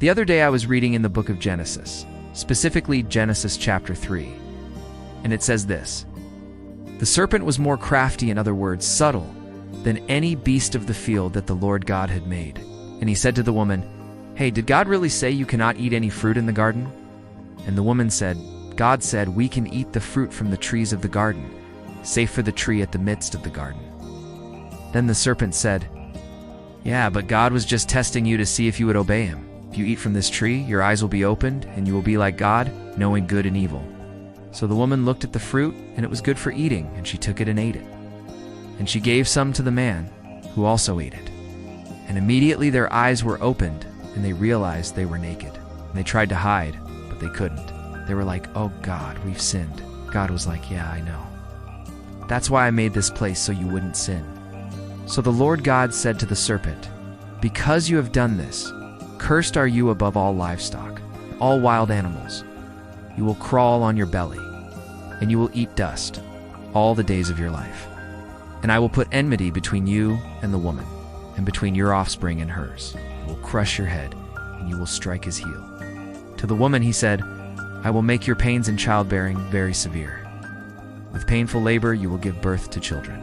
The other day I was reading in the book of Genesis, specifically Genesis chapter 3, and it says this: "The serpent was more crafty, in other words, subtle, than any beast of the field that the Lord God had made. And he said to the woman, 'Hey, did God really say you cannot eat any fruit in the garden?' And the woman said, 'God said we can eat the fruit from the trees of the garden, save for the tree at the midst of the garden.' Then the serpent said, 'Yeah, but God was just testing you to see if you would obey him. If you eat from this tree, your eyes will be opened, and you will be like God, knowing good and evil.' So the woman looked at the fruit, and it was good for eating, and she took it and ate it. And she gave some to the man, who also ate it. And immediately their eyes were opened, and they realized they were naked. And they tried to hide, but they couldn't. They were like, 'Oh God, we've sinned.' God was like, 'Yeah, I know. That's why I made this place so you wouldn't sin.' So the Lord God said to the serpent, 'Because you have done this, cursed are you above all livestock, all wild animals. You will crawl on your belly, and you will eat dust all the days of your life. And I will put enmity between you and the woman, and between your offspring and hers. It will crush your head, and you will strike his heel.' To the woman he said, 'I will make your pains in childbearing very severe. With painful labor you will give birth to children.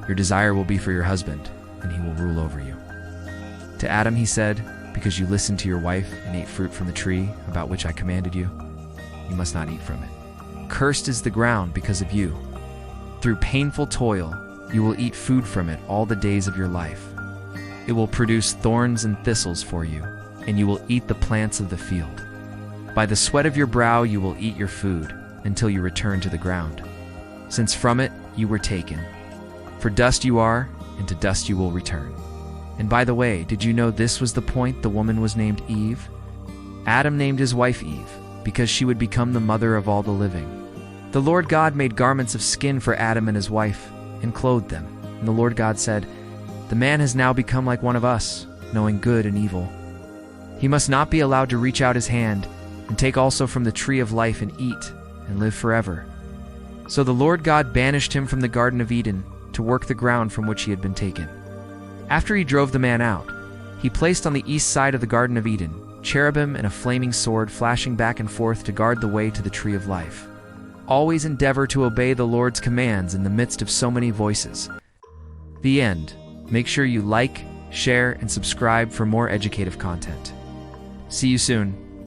Your desire will be for your husband, and he will rule over you.' To Adam he said, 'Because you listened to your wife and ate fruit from the tree about which I commanded you, you must not eat from it. Cursed is the ground because of you. Through painful toil you will eat food from it all the days of your life. It will produce thorns and thistles for you, and you will eat the plants of the field. By the sweat of your brow you will eat your food until you return to the ground, since from it you were taken. For dust you are, and to dust you will return.' And by the way, did you know this was the point the woman was named Eve? Adam named his wife Eve, because she would become the mother of all the living. The Lord God made garments of skin for Adam and his wife, and clothed them. And the Lord God said, 'The man has now become like one of us, knowing good and evil. He must not be allowed to reach out his hand and take also from the tree of life and eat, and live forever.' So the Lord God banished him from the Garden of Eden to work the ground from which he had been taken. After he drove the man out, he placed on the east side of the Garden of Eden cherubim and a flaming sword flashing back and forth to guard the way to the tree of life. Always endeavor to obey the Lord's commands in the midst of so many voices." The end. Make sure you like, share, and subscribe for more educative content. See you soon.